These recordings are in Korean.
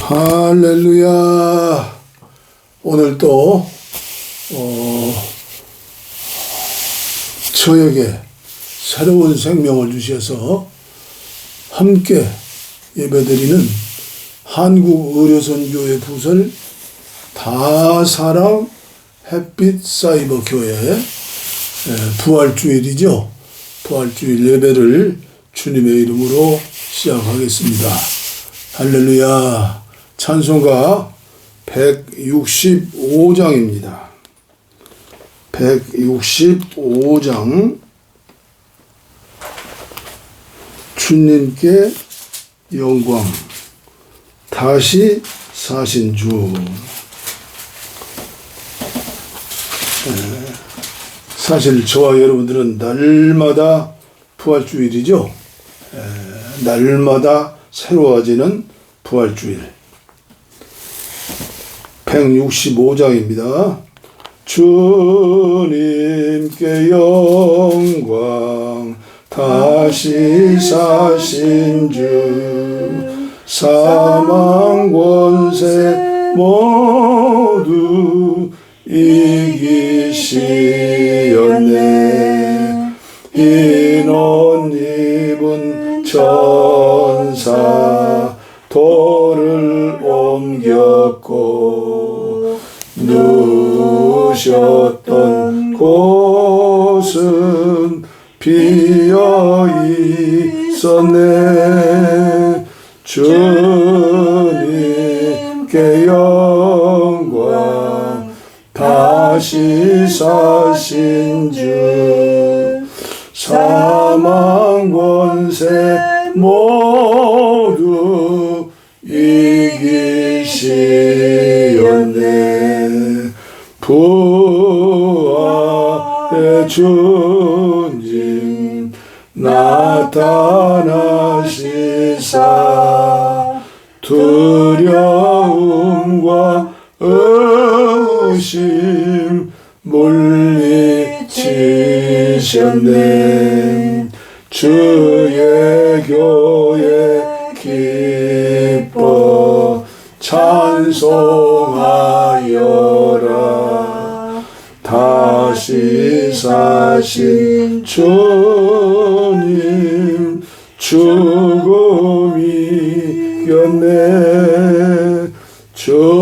할렐루야. 오늘 또 저에게 새로운 생명을 주셔서 함께 예배드리는 한국의료선교회 부설 다사랑 햇빛 사이버 교회 부활주일이죠. 부활주일 예배를 주님의 이름으로 시작하겠습니다. 할렐루야. 찬송가 165장입니다. 165장 주님께 영광 다시 사신 주. 사실 저와 여러분들은 날마다 부활주일이죠. 날마다 새로워지는 부활주일. 165장입니다. 주님께 영광 다시 사신 주, 사망 권세 모두 이기시었네. 흰 옷 입은 천사 돌을 옮겼고 누우셨던 곳은 비어 있었네. 주님께 영광 다시 사신 주, 사망 권세 모두 이기시었네. 부활의 주님 나타나시사 두려움과 의심 물리치셨네. 주의 교회 기뻐 찬송하여라. 다시 사신 주님 죽음이 이겼네. 주님께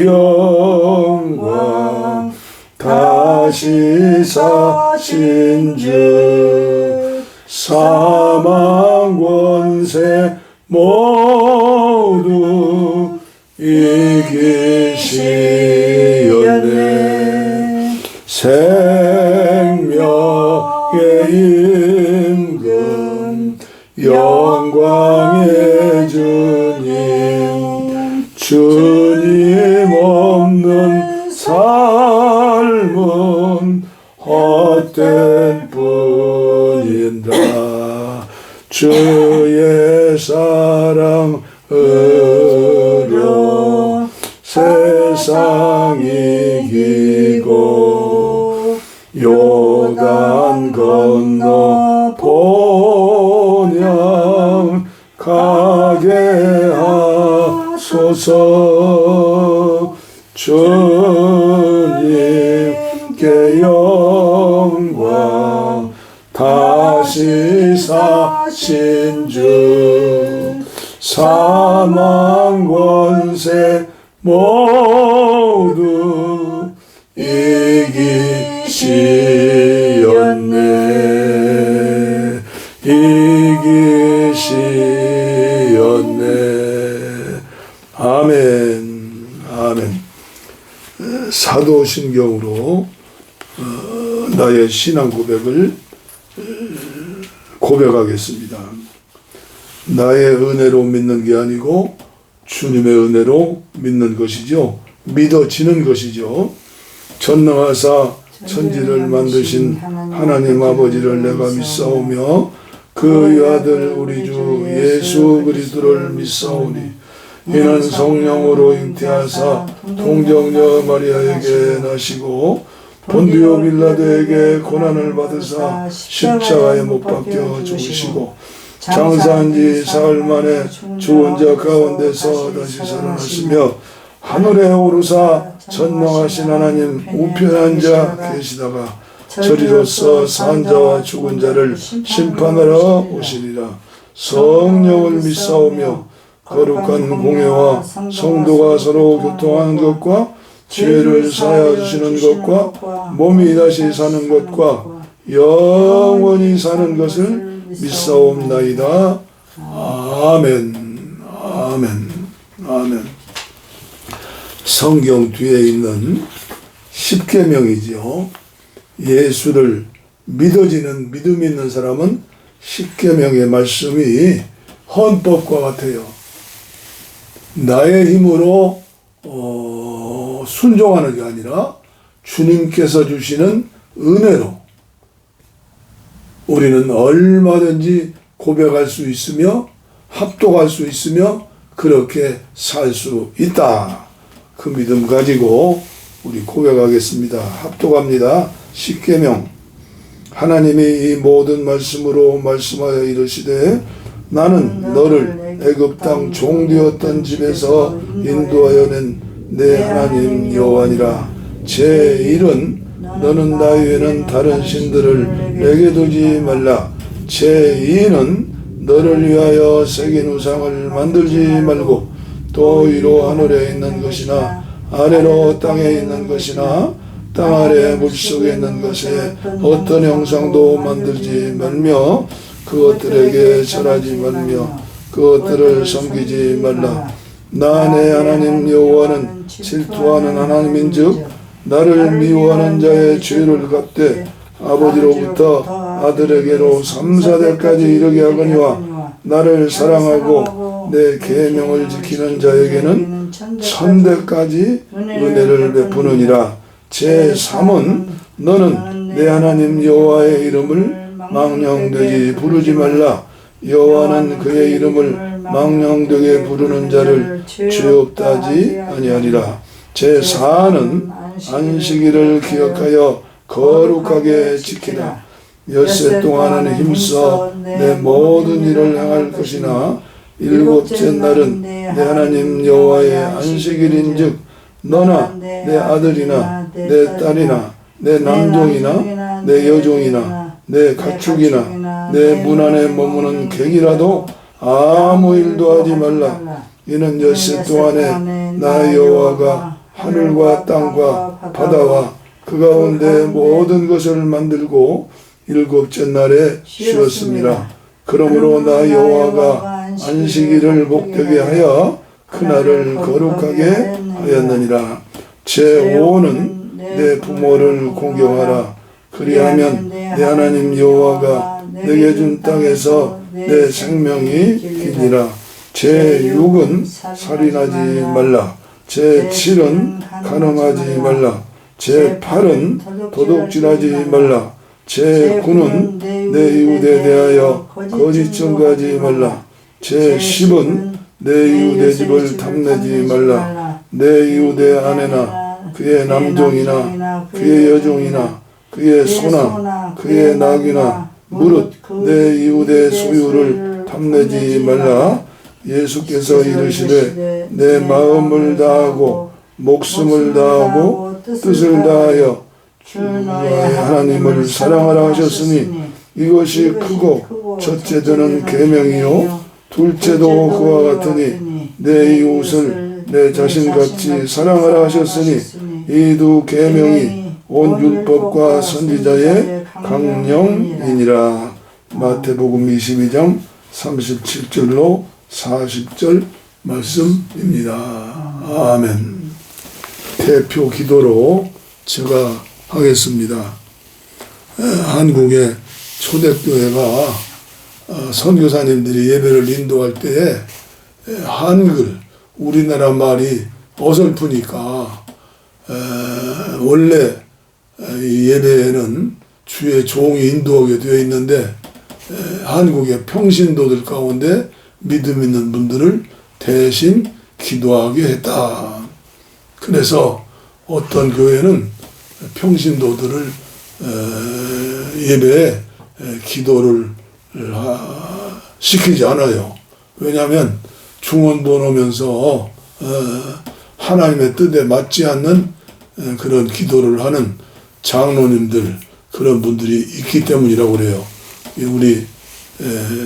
영광 다시 사신 주, 사망 권세 모두 이기시었네. 생명의 임금 영광의 주님, 주님 없는 삶은 헛된 뿐이다. 주의 사랑으로 세상 이기고 요단 건너 본향 가게 하소서. 주님께 영광 다시 사신 주, 사망 권세 모두 이기시었네. 이기시었네. 아멘. 아멘. 사도신경으로 나의 신앙 고백을 고백하겠습니다. 나의 은혜로 믿는 게 아니고 주님의 은혜로 믿는 것이죠. 믿어지는 것이죠. 전능하사 천지를 만드신 하나님 아버지를 내가 믿사오며 그의 아들 우리 주 예수 그리스도를 믿사오니 이는 성령으로 잉태하사 동정녀 마리아에게 나시고 본디오 빌라도에게 고난을 받으사 십자가에 못 박혀 죽으시고 장사한 지 사흘 만에 죽은 자 가운데서 다시 살아나시며 하늘에 오르사 전능하신 하나님 우편한 자 계시다가 저리로서 산 자와 죽은 자를 심판하러 오시리라. 성령을 믿사오며 거룩한 공회와 성도가 서로 교통하는 것과 죄를 사하여 주시는 것과 몸이 다시 사는 것과 영원히 사는 것을 믿사옵나이다. 아멘. 아멘. 아멘. 성경 뒤에 있는 십계명이죠. 예수를 믿음 있는 사람은 십계명의 말씀이 헌법과 같아요. 나의 힘으로 순종하는 게 아니라 주님께서 주시는 은혜로 우리는 얼마든지 고백할 수 있으며 합독할 수 있으며 그렇게 살 수 있다. 그 믿음 가지고 우리 고백하겠습니다. 합독합니다. 십계명. 하나님이 이 모든 말씀으로 말씀하여 이르시되 나는 너를 애굽 땅 종되었던 집에서 인도하여 낸 내 하나님 여호와니라. 제1은 너는 나 외에는 다른 신들을 내게 두지 말라. 제2는 너를 위하여 새긴 우상을 만들지 말고 또 위로 하늘에 있는 것이나 아래로 땅에 있는 것이나 땅 아래 물속에 있는 것에 어떤 형상도 만들지 말며 그것들에게 절하지 말며 그것들을 섬기지 말라. 나 내 하나님 여호와는 질투하는 하나님인즉 나를 미워하는 자의 죄를 갚되 아버지로부터 아들에게로 3, 4대까지 이르게 하거니와 나를 사랑하고 내 계명을 지키는 자에게는 1000대까지 은혜를 베푸느니라. 제3은 너는 내 하나님 여호와의 이름을 망령되게 부르지 말라. 여호와는 그의 이름을 망령되게 부르는 자를 죄 없다 하지 아니하리라. 제4는 안식일을 기억하여 거룩하게 지키라. 엿새 동안은 힘써 내 모든 일을 행할 것이나 일곱째 날은 내 하나님 여호와의 안식일인즉 너나 내 아들이나 내 딸이나 내 남종이나 내 여종이나 내 가축이나 내 문 안에 머무는 객이라도 아무 일도 하지 말라. 이는 엿새 동안에 나 여호와가 하늘과 땅과 바다와 그 가운데 모든 것을 만들고 일곱째 날에 쉬었습니다. 그러므로 나 여호와가 안식일을 복되게 하여 그날을 거룩하게 하였느니라. 제5는 내 부모를 공경하라. 그리하면 내 하나님 여호와가 내게 준 땅에서 내 생명이 기니라. 제6은 살인하지 말라. 제7은 간음하지 말라. 제8은 도둑질하지 말라. 제9는 내 이웃에 대하여 거짓 증거하지 말라. 제10은 내 이웃의 집을 탐내지 말라. 내 이웃의 아내나 그의 남종이나 그의 여종이나 그의 소나 그의 낙이나 무릇 내 이웃의 소유를 탐내지 말라. 예수께서 이르시되 내 마음을 다하고 목숨을 다하고 뜻을 다하여 주 너의 하나님을 사랑하라 하셨으니 이것이 크고 첫째 되는 계명이요 둘째도 그와 같으니 내 이웃을 내 자신같이 사랑하라 하셨으니 이 두 계명이 온 율법과 선지자의 강령이니라. 마태복음 22장 37절로 40절 말씀입니다. 아멘. 대표 기도로 제가 하겠습니다. 한국의 초대교회가 선교사님들이 예배를 인도할 때에 한글 우리나라 말이 어설프니까 원래 이 예배에는 주의 종이 인도하게 되어 있는데 한국의 평신도들 가운데 믿음 있는 분들을 대신 기도하게 했다. 그래서 어떤 교회는 평신도들을 예배에 기도를 시키지 않아요. 왜냐하면 중언부언하면서 하나님의 뜻에 맞지 않는 그런 기도를 하는 장로님들, 그런 분들이 있기 때문이라고 그래요. 우리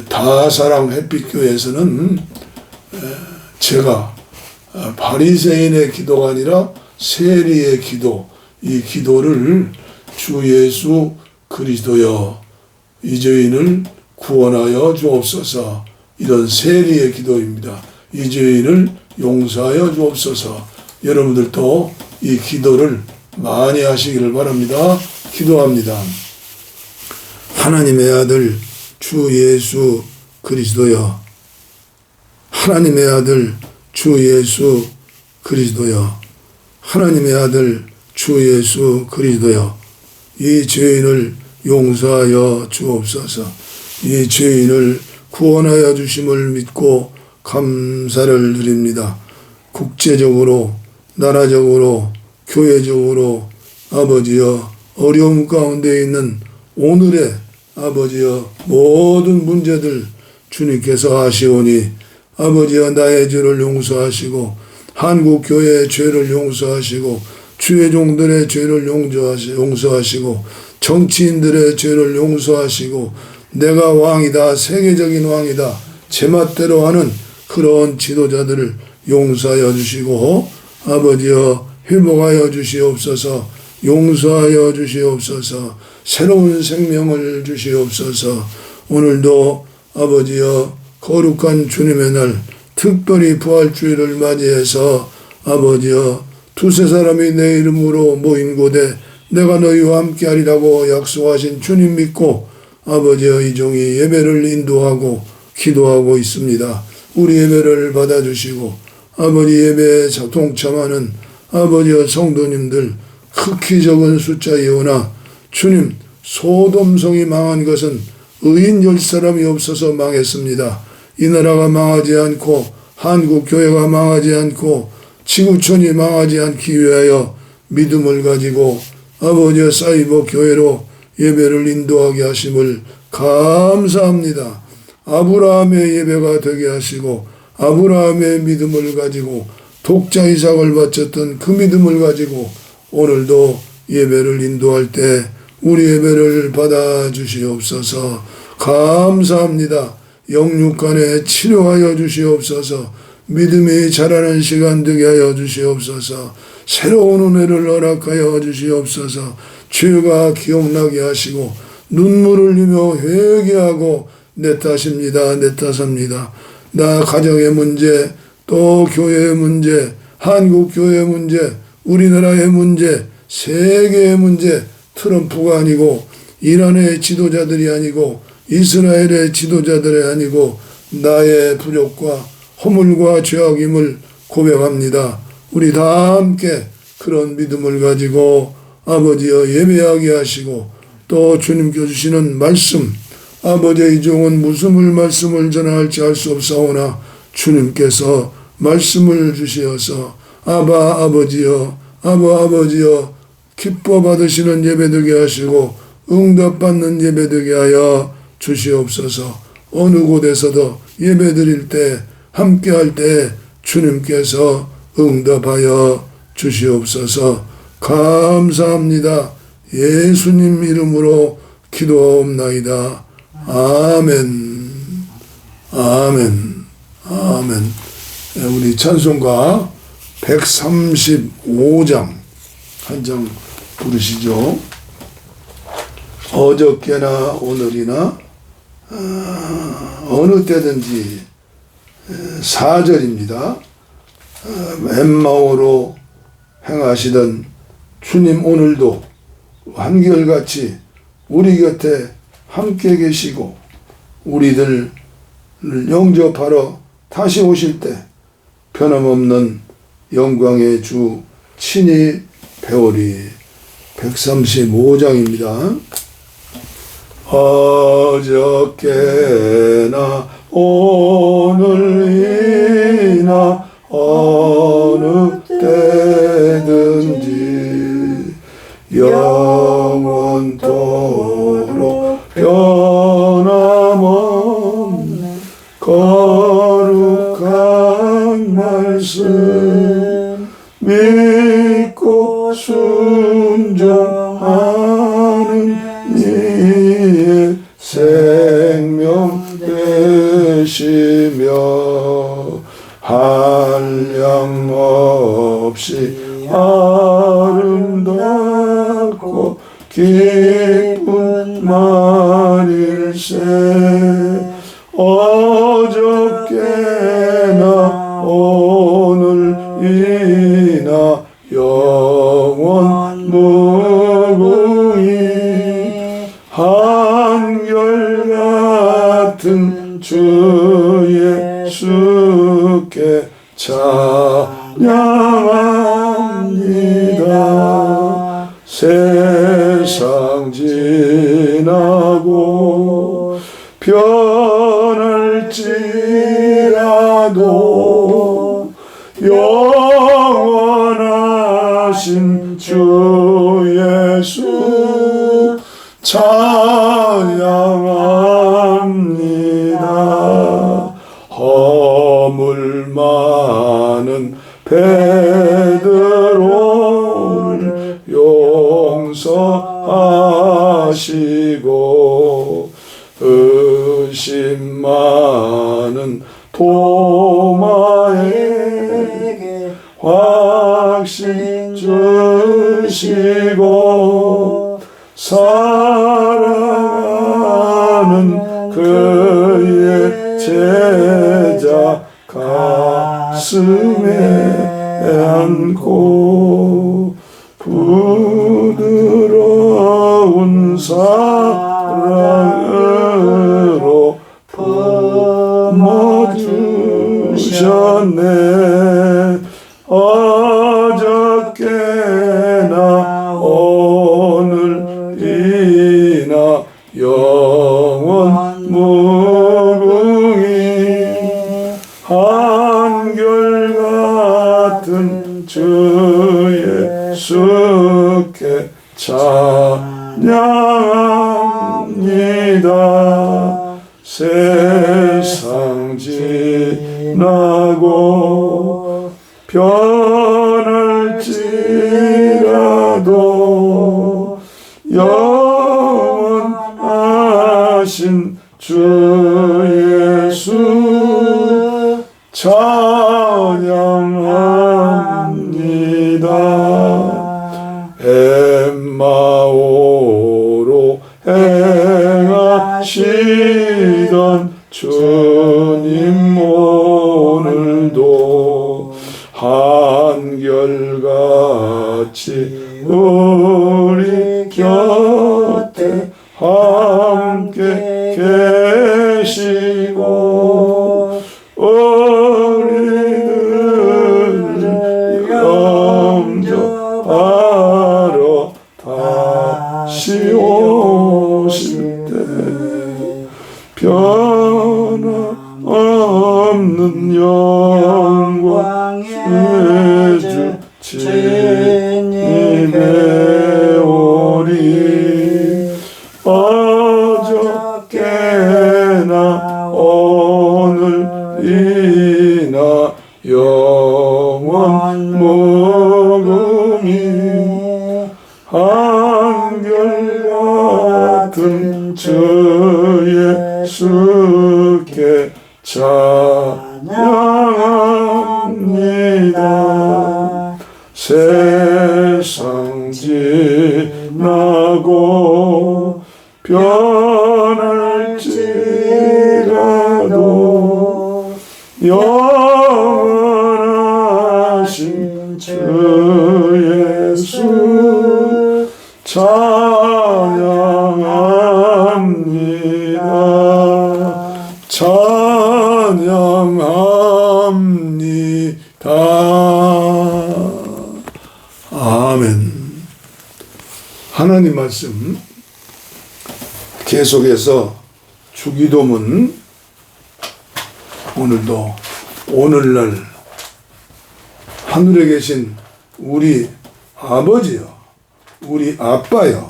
다사랑 햇빛교회에서는 제가 바리새인의 기도가 아니라 세리의 기도, 이 기도를 주 예수 그리스도여 이 죄인을 구원하여 주옵소서, 이런 세리의 기도입니다. 이 죄인을 용서하여 주옵소서. 여러분들도 이 기도를 많이 하시기를 바랍니다. 기도합니다. 하나님의 아들 주 예수 그리스도여, 하나님의 아들 주 예수 그리스도여, 하나님의 아들 주 예수 그리스도여, 이 죄인을 용서하여 주옵소서. 이 죄인을 구원하여 주심을 믿고 감사를 드립니다. 국제적으로, 나라적으로, 교회적으로 아버지여 어려움 가운데 있는 오늘의 아버지여 모든 문제들 주님께서 아시오니 아버지여 나의 죄를 용서하시고 한국교회의 죄를 용서하시고 주의 종들의 죄를 용서하시고 정치인들의 죄를 용서하시고 내가 왕이다, 세계적인 왕이다, 제멋대로 하는 그런 지도자들을 용서하여 주시고 아버지여 회복하여 주시옵소서, 용서하여 주시옵소서, 새로운 생명을 주시옵소서. 오늘도 아버지여 거룩한 주님의 날, 특별히 부활주일을 맞이해서 아버지여 두세 사람이 내 이름으로 모인 곳에 내가 너희와 함께하리라고 약속하신 주님 믿고 아버지여 이 종이 예배를 인도하고 기도하고 있습니다. 우리 예배를 받아주시고 아버지 예배에 동참하는 아버지여 성도님들 극히 적은 숫자이오나 주님, 소돔성이 망한 것은 의인 10사람이 없어서 망했습니다. 이 나라가 망하지 않고 한국교회가 망하지 않고 지구촌이 망하지 않기 위하여 믿음을 가지고 아버지의 사이버 교회로 예배를 인도하게 하심을 감사합니다. 아브라함의 예배가 되게 하시고 아브라함의 믿음을 가지고 독자 이삭을 바쳤던 그 믿음을 가지고 오늘도 예배를 인도할 때 우리 예배를 받아주시옵소서. 감사합니다. 영육간에 치료하여 주시옵소서. 믿음이 자라는 시간 되게 하여 주시옵소서. 새로운 은혜를 허락하여 주시옵소서. 죄가 기억나게 하시고 눈물을 흘리며 회개하고 내 탓입니다, 내 탓합니다. 나 가정의 문제, 또 교회의 문제, 한국교회의 문제, 우리나라의 문제, 세계의 문제, 트럼프가 아니고 이란의 지도자들이 아니고 이스라엘의 지도자들이 아니고 나의 부족과 허물과 죄악임을 고백합니다. 우리 다 함께 그런 믿음을 가지고 아버지여 예배하게 하시고 또 주님께서 주시는 말씀, 아버지의 이 종은 무슨 말씀을 전할지 알 수 없사오나 주님께서 말씀을 주시어서 아바 아버지여, 아바 아버지여 기뻐 받으시는 예배되게 하시고 응답받는 예배되게 하여 주시옵소서. 어느 곳에서도 예배드릴 때 함께할 때 주님께서 응답하여 주시옵소서. 감사합니다. 예수님 이름으로 기도하옵나이다. 아멘. 아멘. 아멘. 우리 찬송가 135장 한 장 부르시죠. 어저께나 오늘이나 어느 때든지 4절입니다. 엠마오로 행하시던 주님 오늘도 한결같이 우리 곁에 함께 계시고 우리들을 영접하러 다시 오실 때 변함없는 영광의 주 친히 배우리. 135장입니다. 어저께나 오늘이나 어느 때든지 영원토록 변함없는 거룩한 말씀 믿고 순종하는 이의 생명 되시며 한량없이 아름답고 기쁜 말일세 어저께나 오늘이나 영원 무궁히 한결같은 주 예수께 찬양합니다. 세상 지나고 변할지라도 영원하신 주 예수 찬양합니다. 허물 많은 베드로를 용서하시고 의심 많은 도마에게 확신 주시고 사랑하는 그의 제자 가슴에 안고 부드러운 사랑으로 품어주셨네. 어저께나 오늘이나 영원 무궁히 한결같은 주 예수께 찬양합니다. 세상 지나고 변할지라도 영원하신 주 예수 찬양합니다. 엠마오로 행하시던 주님 오늘도 한결같이 우리 곁에 함께 계시고 우리들을 영접하러 다시 오실 때 변함없는 영광의 주 주님의 오리 어저께나 오늘이나 영원 무궁히 한결같은 주 예수께 찬양합니다. 세상 지나고 변할지라도 영원하신 주 예수 찬양합니다. 찬양합니다. 아멘. 하나님 말씀 계속해서 주기도문 오늘도 오늘날 하늘에 계신 우리 아버지요, 우리 아빠요,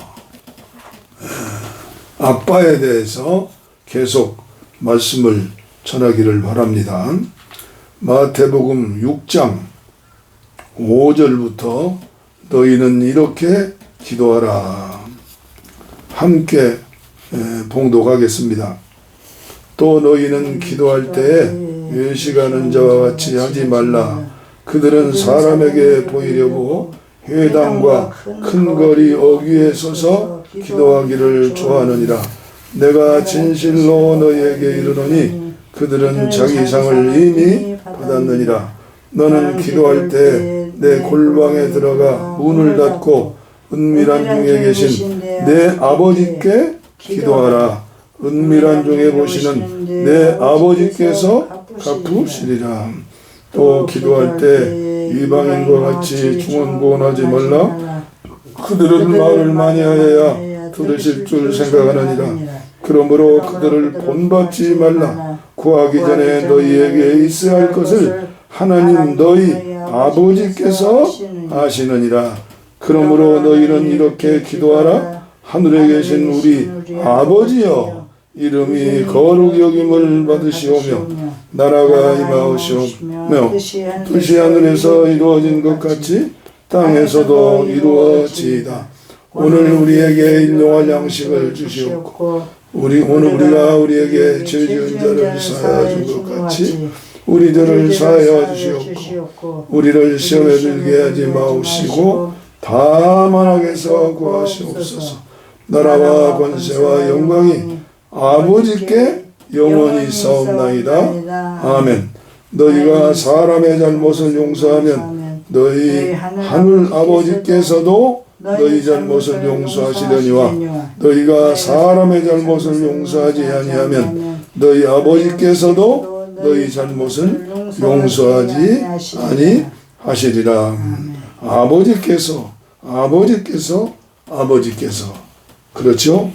아빠에 대해서 계속 말씀을 전하기를 바랍니다. 마태복음 6장 5절부터 너희는 이렇게 기도하라. 함께 봉독하겠습니다. 또 너희는 기도할 때에 외식하는 자와 같이 하지 말라. 그들은 사람에게 보이려고 회당과 큰 거리 어귀에 서서 기도하기를 좋아하느니라. 내가 진실로 너희에게 이르노니 그들은 자기 상을 이미 받았느니라. 너는 기도할 때 내 골방에 들어가 문을 닫고 은밀한 중에 계신 내 아버지께 기도하라. 은밀한 중에 보시는 내 아버지께서 갚으시리라. 또 기도할 때 이방인과 같이 중언부언하지 말라. 그들은 말을 많이 하여야 들으실 줄 생각하느니라. 그러므로 그들을 본받지 말라. 구하기 전에 너희에게 있어야 할 것을 하나님 너희 아버지께서 아시느니라. 그러므로 너희는 이렇게 기도하라. 하늘에 계신 우리 아버지여, 이름이 거룩히 여김을 받으시오며 나라가 임하시오며 뜻이 하늘에서 이루어진 것 같이 땅에서도 이루어지이다. 오늘 우리에게 일용할 양식을 주시옵고 오늘 우리가 우리에게 죄 지은 자를 사하여 준 것 같이 우리 죄를 사하여 주시옵고 우리를 시험에 들게 하지 마옵시고 다만 악에서 구하시옵소서. 나라와 권세와 영광이 아버지께 영원히 있사옵나이다. 아멘. 너희가 사람의 잘못을 용서하면 너희 하늘 아버지께서도 너희 잘못을 용서하시려니와 너희가 사람의 잘못을 용서하지 아니하면 너희 아버지께서도 너희 잘못을 용서하지 아니하시리라. 아버지께서 그렇죠?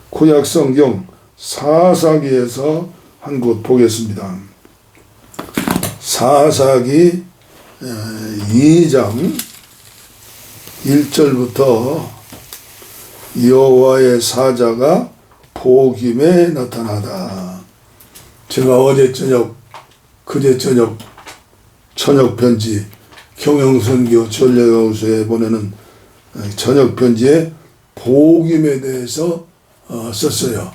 구약 성경 사사기에서 한 곳 보겠습니다. 사사기 2장 1절부터 여호와의 사자가 보김에 나타나다. 제가 어제 저녁, 그제 저녁 저녁 편지 경영선교 전례강수에 보내는 저녁 편지에 보김에 대해서 썼어요.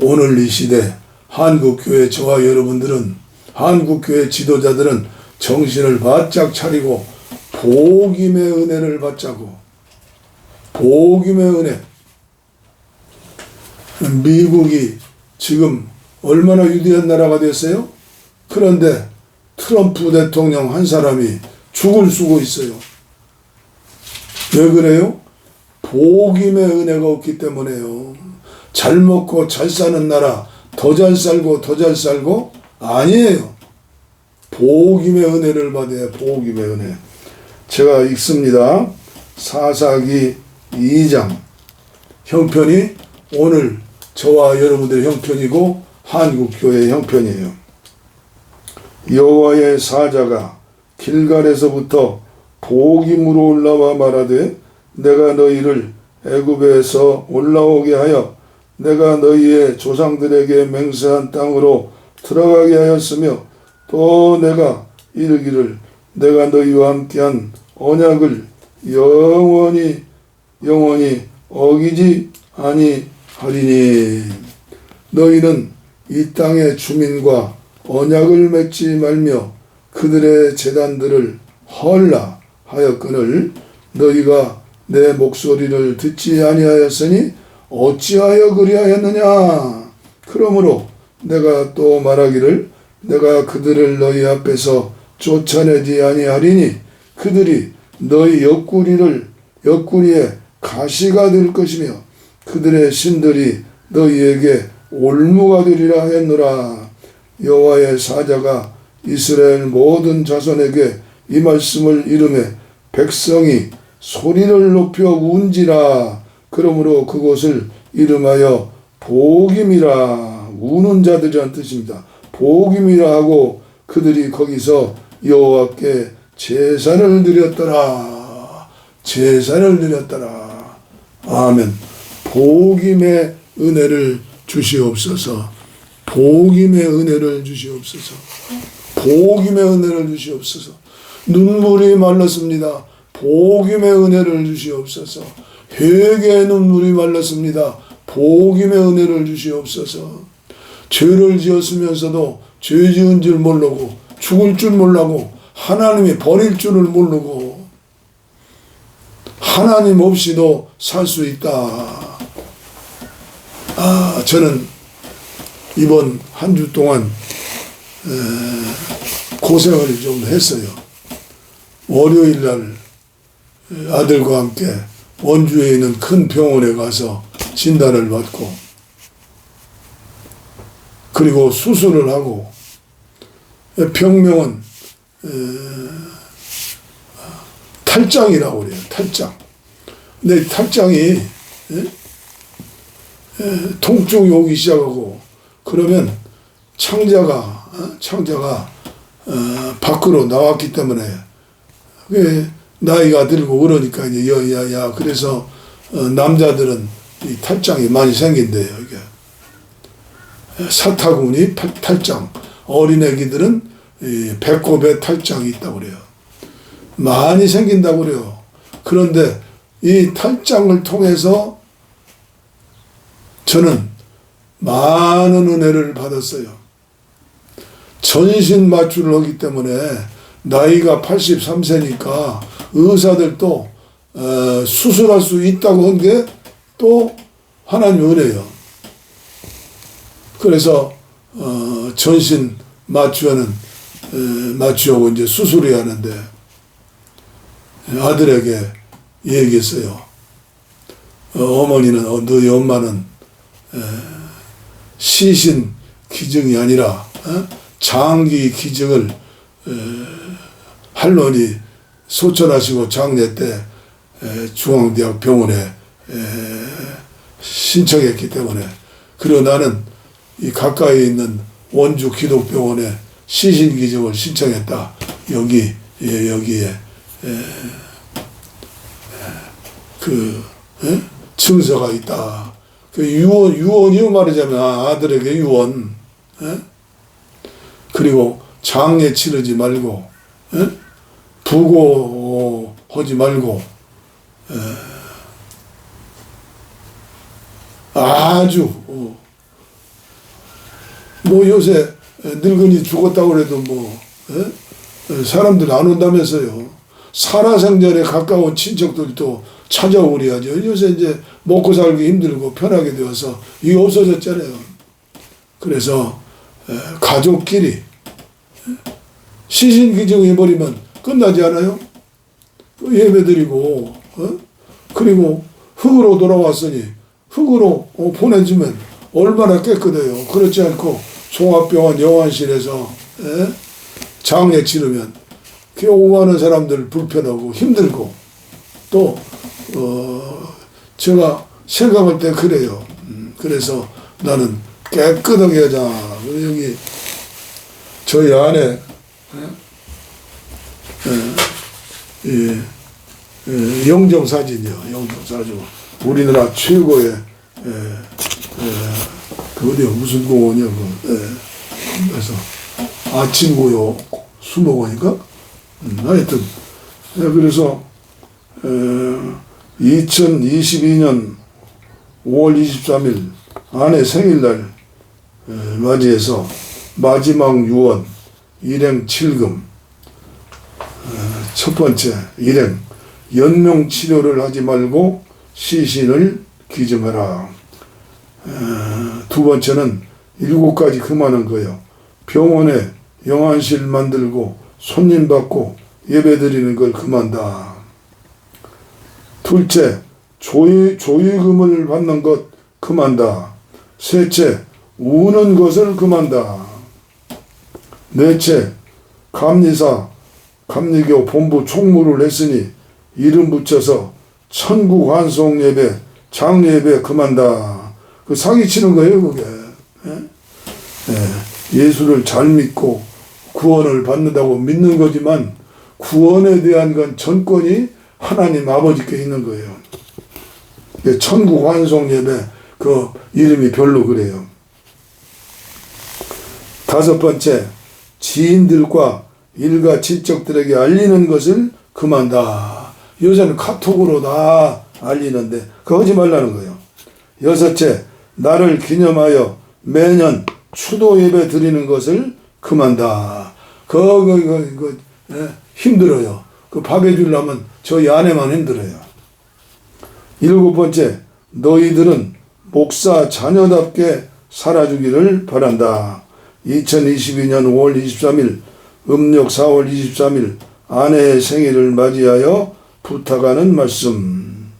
오늘 이 시대 한국교회 저와 여러분들은, 한국교회 지도자들은 정신을 바짝 차리고 보김의 은혜를 받자고. 보김의 은혜. 미국이 지금 얼마나 위대한 나라가 됐어요? 그런데 트럼프 대통령 한 사람이 죽을 쓰고 있어요. 왜 그래요? 복임의 은혜가 없기 때문에요. 잘 먹고 잘 사는 나라, 더 잘 살고 더 잘 살고? 아니에요. 복임의 은혜를 받아야 복임의 은혜. 제가 읽습니다. 사사기 2장. 형편이 오늘 저와 여러분들의 형편이고 한국교회의 형편이에요. 여호와의 사자가 길갈에서부터 보김으로 올라와 말하되 내가 너희를 애굽에서 올라오게 하여 내가 너희의 조상들에게 맹세한 땅으로 들어가게 하였으며 또 내가 이르기를 내가 너희와 함께한 언약을 영원히 어기지 아니하리니 너희는 이 땅의 주민과 언약을 맺지 말며 그들의 제단들을 헐라 하였거늘 너희가 내 목소리를 듣지 아니하였으니 어찌하여 그리하였느냐. 그러므로 내가 또 말하기를 내가 그들을 너희 앞에서 쫓아내지 아니하리니 그들이 너희 옆구리에 가시가 될 것이며 그들의 신들이 너희에게 올무가 되리라 하였노라. 여호와의 사자가 이스라엘 모든 자손에게 이 말씀을 이르매 백성이 소리를 높여 운지라. 그러므로 그곳을 이름하여 보김이라. 우는 자들이란 뜻입니다. 보김이라 하고 그들이 거기서 여호와께 제사를 드렸더라. 제사를 드렸더라. 아멘. 보김의 은혜를 주시옵소서. 복임의 은혜를 주시옵소서. 복임의 은혜를 주시옵소서. 눈물이 말랐습니다. 복임의 은혜를 주시옵소서. 회개의 눈물이 말랐습니다. 복임의 은혜를 주시옵소서. 죄를 지었으면서도 죄 지은 줄 모르고 죽을 줄 몰라고 하나님이 버릴 줄을 모르고 하나님 없이도 살 수 있다. 저는 이번 한 주 동안 고생을 좀 했어요. 월요일 날 아들과 함께 원주에 있는 큰 병원에 가서 진단을 받고 그리고 수술을 하고 병명은 탈장이라고 그래요. 탈장. 근데 탈장이 통증이 오기 시작하고 그러면 창자가 밖으로 나왔기 때문에 나이가 들고 그러니까 이제 그래서 남자들은 이 탈장이 많이 생긴대요. 이게 사타구니 탈장, 어린애기들은 이 배꼽에 탈장이 있다고 그래요. 많이 생긴다고 그래요. 그런데 이 탈장을 통해서 저는 많은 은혜를 받았어요. 전신 마취를 하기 때문에 나이가 83세니까 의사들도 수술할 수 있다고 한 게 또 하나님 은혜예요. 그래서 전신 마취하고 이제 수술해야 하는데 아들에게 얘기했어요. 어머니는 너희 엄마는 시신 기증이 아니라 장기 기증을 할머니 소천하시고 장례 때 중앙대학 병원에 신청했기 때문에 그리고 나는 이 가까이 있는 원주 기독병원에 시신 기증을 신청했다. 여기에 증서가 있다. 그 유언이요 말하자면 아들에게 유언. 그리고 장례 치르지 말고 부고하지 말고 아주 뭐 요새 늙은이 죽었다고 그래도 사람들 안 온다면서요. 살아생전에 가까운 친척들도 찾아오고 그래야죠. 요새 이제 먹고 살기 힘들고 편하게 되어서 이게 없어졌잖아요. 그래서 가족끼리 시신 기증해버리면 끝나지 않아요? 예배드리고 그리고 흙으로 돌아왔으니 흙으로 보내주면 얼마나 깨끗해요. 그렇지 않고 종합병원 영안실에서 장례 치르면 오고 가는 사람들 불편하고 힘들고 또 제가 생각할 때 그래요. 그래서 나는 깨끗하게 하자. 여기 저희 안에 영정사진이요. 영정사진. 우리나라 최고의 그 어디요? 무슨 공원이요? 그래서 아침고요 수목원인가? 하여튼 그래서 2022년 5월 23일 아내 생일날 맞이해서 마지막 유언 일행 7금 첫 번째 일행 연명 치료를 하지 말고 시신을 기증하라. 두 번째는 7가지 금하는 거예요. 병원에 영안실 만들고 손님 받고 예배 드리는 걸 금한다. 둘째, 조의금을 받는 것 금한다. 셋째, 우는 것을 금한다. 넷째, 감리사, 감리교 본부 총무를 했으니 이름 붙여서 천국 환송 예배, 장례 예배 금한다. 그 사기치는 거예요, 그게. 예수를 잘 믿고 구원을 받는다고 믿는 거지만 구원에 대한 건 전권이 하나님 아버지께 있는 거예요. 천국 환송 예배 그 이름이 별로 그래요. 5번째, 지인들과 일가 친척들에게 알리는 것을 금한다. 요새는 카톡으로 다 알리는데 그거 하지 말라는 거예요. 6째, 나를 기념하여 매년 추도 예배 드리는 것을 금한다. 힘들어요. 그 밥 해주려면 저희 아내만 힘들어요. 7번째, 너희들은 목사 자녀답게 살아주기를 바란다. 2022년 5월 23일 음력 4월 23일 아내의 생일을 맞이하여 부탁하는 말씀.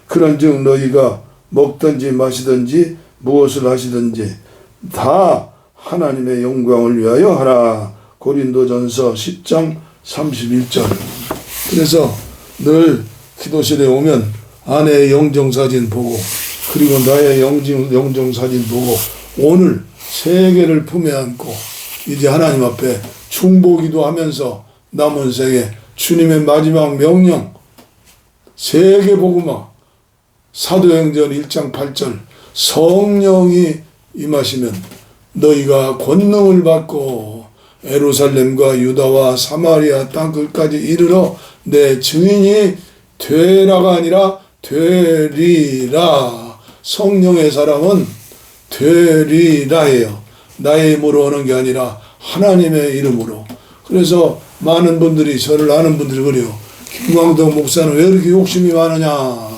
그런즉 너희가 먹든지 마시든지 무엇을 하시든지 다 하나님의 영광을 위하여 하라. 고린도전서 10장 31절. 그래서 늘 기도실에 오면 아내의 영정사진 보고 그리고 나의 영정사진 보고 오늘 세 개를 품에 안고 이제 하나님 앞에 중보기도 하면서 남은 생에 주님의 마지막 명령 세계복음화 사도행전 1장 8절 성령이 임하시면 너희가 권능을 받고 예루살렘과 유다와 사마리아 땅끝까지 이르러 내 증인이 되라가 아니라 되리라. 성령의 사람은 되리라예요. 나의 힘으로 하는 게 아니라 하나님의 이름으로. 그래서 많은 분들이 저를 아는 분들이 그래요. 김광덕 목사는 왜 이렇게 욕심이 많으냐.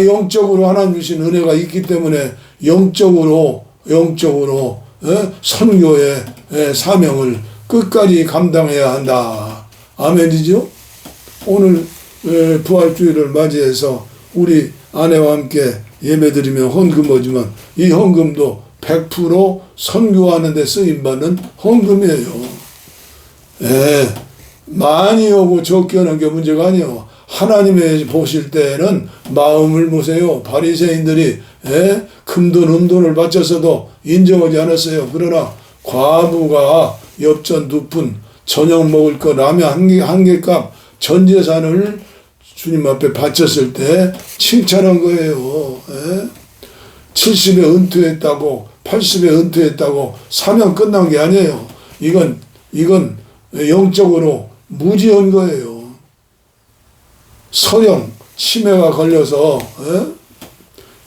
영적으로 하나님 주신 은혜가 있기 때문에 영적으로 선교의 사명을 끝까지 감당해야 한다. 아멘이죠? 오늘 부활주일을 맞이해서 우리 아내와 함께 예배드리면 헌금하지만 이 헌금도 100% 선교하는 데 쓰임받는 헌금이에요. 많이 오고 적게 오는 게 문제가 아니에요. 하나님의 보실 때는 마음을 보세요. 바리새인들이 금돈 은돈을 바쳤어도 인정하지 않았어요. 그러나 과부가 엽전 2푼 저녁 먹을 거 라면 한 개 값 전 재산을 주님 앞에 바쳤을 때 칭찬한 거예요. 70에 은퇴했다고 80에 은퇴했다고 사명 끝난 게 아니에요. 이건 영적으로 무지한 거예요. 서령 치매가 걸려서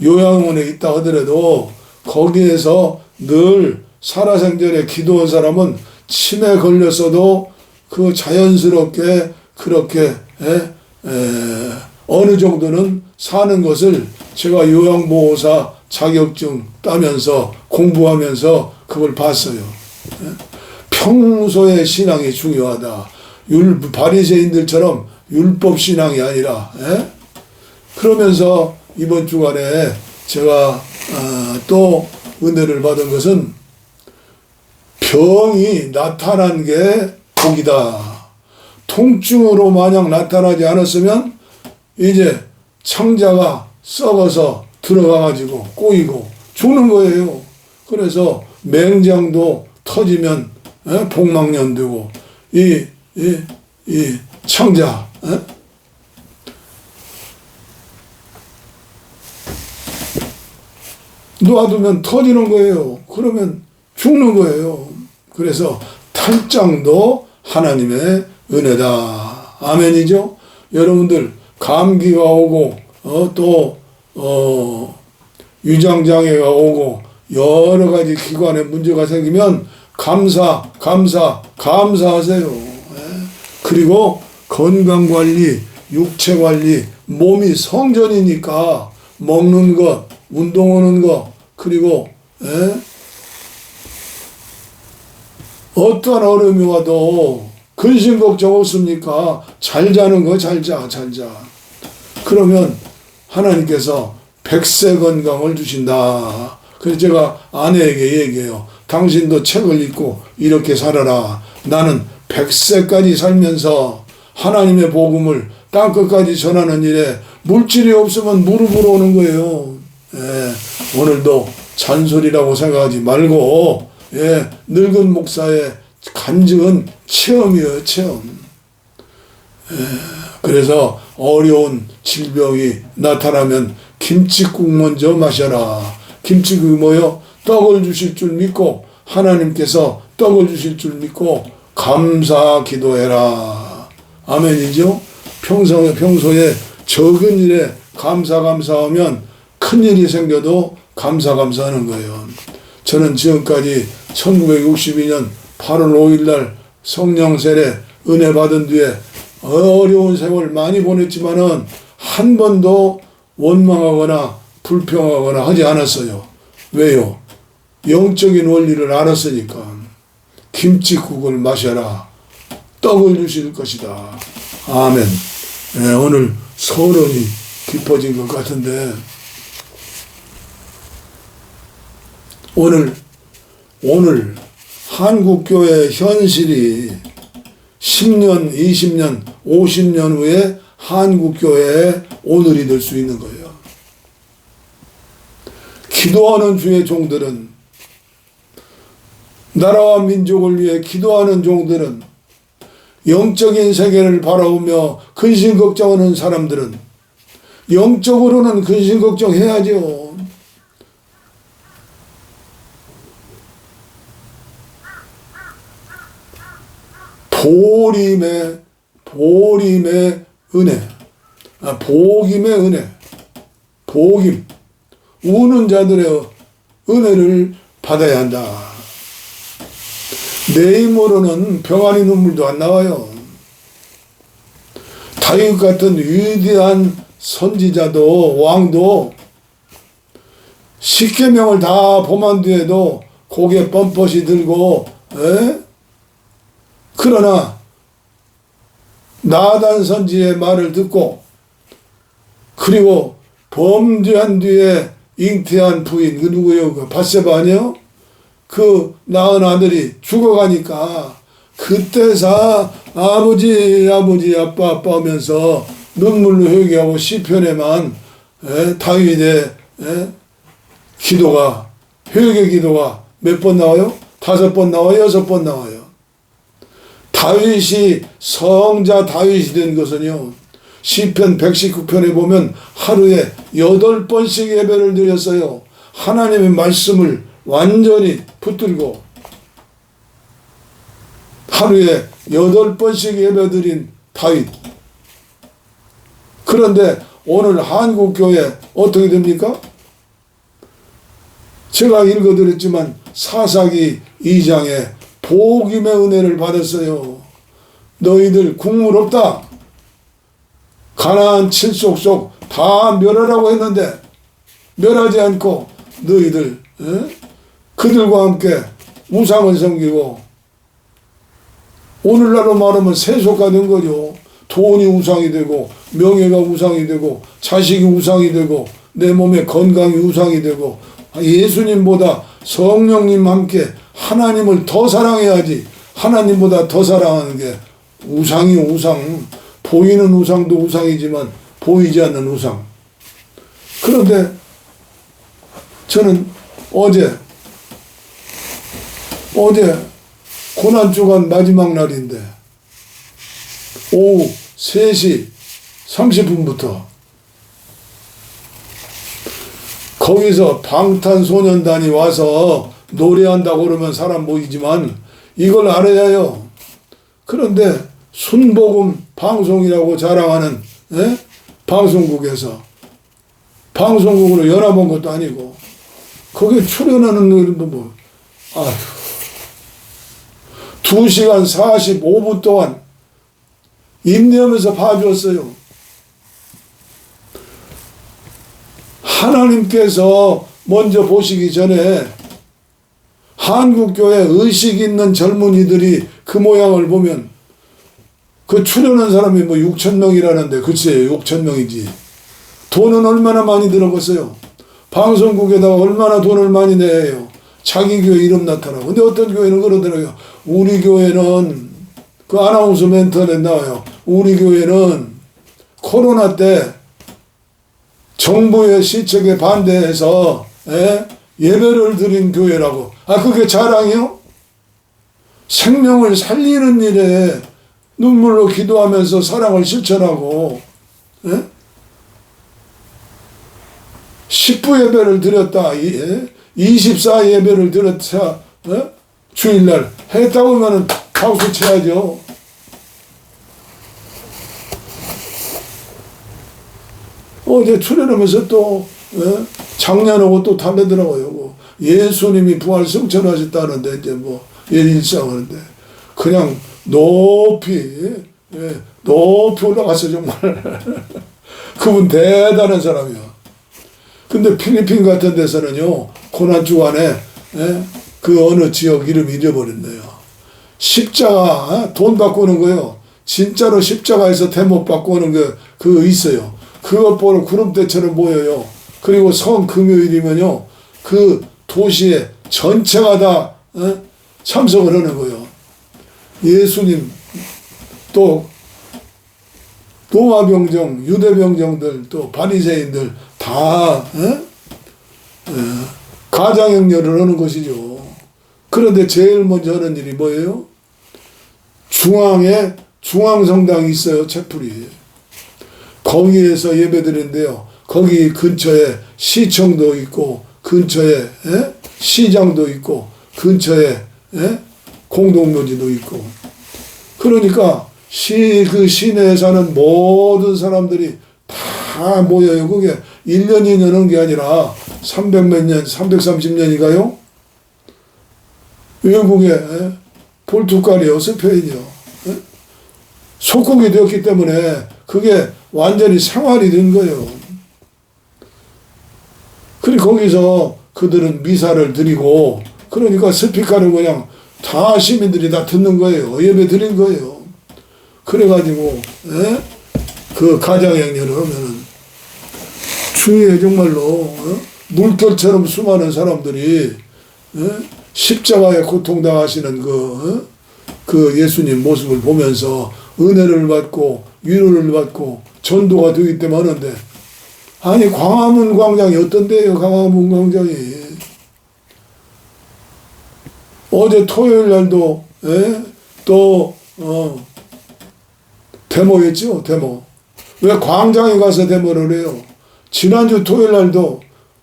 요양원에 있다 하더라도 거기에서 늘 살아생전에 기도한 사람은 치매 걸렸어도 그 자연스럽게 그렇게 어느 정도는 사는 것을 제가 요양보호사 자격증 따면서 공부하면서 그걸 봤어요. 평소의 신앙이 중요하다. 바리새인들처럼 율법 신앙이 아니라. 그러면서 이번 주간에 제가 또 은혜를 받은 것은 병이 나타난 게 복이다. 통증으로 마냥 나타나지 않았으면 이제 창자가 썩어서 들어가가지고 꼬이고 죽는 거예요. 그래서 맹장도 터지면 복막년 되고 이 창자 놔두면 터지는 거예요. 그러면 죽는 거예요. 그래서 탈장도 하나님의 은혜다. 아멘이죠? 여러분들 감기가 오고 또 위장장애가 오고 여러 가지 기관에 문제가 생기면 감사하세요. 그리고 건강관리, 육체관리, 몸이 성전이니까 먹는 것, 운동하는 것, 그리고 어떠한 어려움이 와도 근심 걱정 없습니까? 잘 자는 거 잘 자. 그러면 하나님께서 100세 건강을 주신다. 그래서 제가 아내에게 얘기해요. 당신도 책을 읽고 이렇게 살아라. 나는 100세까지 살면서 하나님의 복음을 땅끝까지 전하는 일에 물질이 없으면 무릎으로 오는 거예요. 오늘도 잔소리라고 생각하지 말고 늙은 목사의 간증은 체험이에요. 체험. 그래서 어려운 질병이 나타나면 김치국 먼저 마셔라. 김치국이 뭐요? 떡을 주실 줄 믿고 하나님께서 떡을 주실 줄 믿고 감사 기도해라. 아멘이죠? 평소에 적은 일에 감사하면 큰 일이 생겨도 감사하는 거예요. 저는 지금까지 1962년 8월 5일 날 성령 세례 은혜 받은 뒤에 어려운 세월 많이 보냈지만은 한 번도 원망하거나 불평하거나 하지 않았어요. 왜요? 영적인 원리를 알았으니까. 김치국을 마셔라. 떡을 주실 것이다. 아멘. 네, 오늘 서론이 깊어진 것 같은데 오늘 한국교회 현실이 10년, 20년, 50년 후에 한국교회의 오늘이 될 수 있는 거예요. 기도하는 주의 종들은, 나라와 민족을 위해 기도하는 종들은, 영적인 세계를 바라보며 근심 걱정하는 사람들은 영적으로는 근심 걱정해야죠. 보림의 은혜, 복임의 은혜, 복임, 우는 자들의 은혜를 받아야 한다. 내 힘으로는 병아리 눈물도 안 나와요. 다윗 같은 위대한 선지자도 왕도 십계명을 다 범한 뒤에도 고개 뻔뻔히 들고 그러나 나단 선지의 말을 듣고 그리고 범죄한 뒤에 잉태한 부인 그 누구예요? 그 밧세바 아니에요? 그 낳은 아들이 죽어가니까 그때서 아버지 아빠 하면서 눈물로 회개하고 시편에만 다윗의 기도가 회개 기도가 몇 번 나와요? 5번 나와요? 6번 나와요. 다윗이 성자 다윗이 된 것은요, 시편 119편에 보면 하루에 8번씩 예배를 드렸어요. 하나님의 말씀을 완전히 붙들고 하루에 8번씩 예배 드린 다윗. 그런데 오늘 한국교회 어떻게 됩니까? 제가 읽어드렸지만 사사기 2장에 복임의 은혜를 받았어요. 너희들 국물 없다. 가나안 칠족속 다 멸하라고 했는데 멸하지 않고 너희들 그들과 함께 우상을 섬기고, 오늘날로 말하면 세속화 된 거죠. 돈이 우상이 되고 명예가 우상이 되고 자식이 우상이 되고 내 몸의 건강이 우상이 되고, 예수님보다 성령님 함께 하나님을 더 사랑해야지 하나님보다 더 사랑하는 게 우상이 우상. 보이는 우상도 우상이지만 보이지 않는 우상. 그런데 저는 어제 고난주간 마지막 날인데 오후 3시 30분부터 거기서 방탄소년단이 와서 노래한다고 그러면 사람 모이지만 이걸 알아야 해요. 그런데 순복음 방송이라고 자랑하는 방송국에서 방송국으로 연합한 것도 아니고 거기에 출연하는 일도 뭐 2시간 45분 동안 인내하면서 봐주었어요. 하나님께서 먼저 보시기 전에 한국교회 의식 있는 젊은이들이 그 모양을 보면 그 출연한 사람이 뭐 6,000명이라는데 글쎄 6,000명이지. 돈은 얼마나 많이 들어갔어요. 방송국에다가 얼마나 돈을 많이 내요. 자기 교회 이름 나타나고. 근데 어떤 교회는 그러더라고요. 우리 교회는 그 아나운서 멘트에 나와요. 우리 교회는 코로나 때 정부의 시책에 반대해서 예배를 드린 교회라고. 그게 자랑이요? 생명을 살리는 일에 눈물로 기도하면서 사랑을 실천하고 10부 예배를 드렸다. 24 예배를 드렸다. 주일날 했다고 하면은 박수 쳐야죠. 어제 출연하면서 또 작년하고 또 다르더라고요. 뭐 예수님이 부활 승천하셨다는데 이제 뭐 일상하는데 그냥 높이 높이 올라갔어 정말. 그분 대단한 사람이야. 근데 필리핀 같은 데서는요 고난 주간에 그 어느 지역 이름 잃어버렸네요. 십자가 돈 바꾸는 거요. 진짜로 십자가에서 대못 바꾸는 그거 있어요. 그것 보러 구름대처럼 모여요. 그리고 성 금요일이면요 그 도시에 전체가 다 참석을 하는 거예요. 예수님 또 로마병정, 유대병정들 또 바리새인들 다 가장행렬을 하는 것이죠. 그런데 제일 먼저 하는 일이 뭐예요? 중앙에 중앙성당이 있어요. 채플이. 거기에서 예배드리는데요. 거기 근처에 시청도 있고 근처에 시장도 있고 근처에 공동묘지도 있고 그러니까 그 시내에 사는 모든 사람들이 다 모여요. 그게 1년, 2년 하는 게 아니라 300몇 년, 330년이가요? 외국에 포르투갈이요, 스페인이요. 속국이 되었기 때문에 그게 완전히 생활이 된 거예요. 그리고 거기서 그들은 미사를 드리고 그러니까 스피커를 그냥 다 시민들이 다 듣는 거예요. 예배 드린 거예요. 그래가지고 그 가장행렬을 하면은 주위에 정말로 물결처럼 수많은 사람들이 십자가에 고통당하시는 그 예수님 모습을 보면서 은혜를 받고 위로를 받고 전도가 되기 때문에 하는데 아니 광화문 광장이 어떤데요? 광화문 광장이 어제 토요일 날도 또 데모했죠. 데모. 왜 광장에 가서 데모를 해요? 지난주 토요일 날도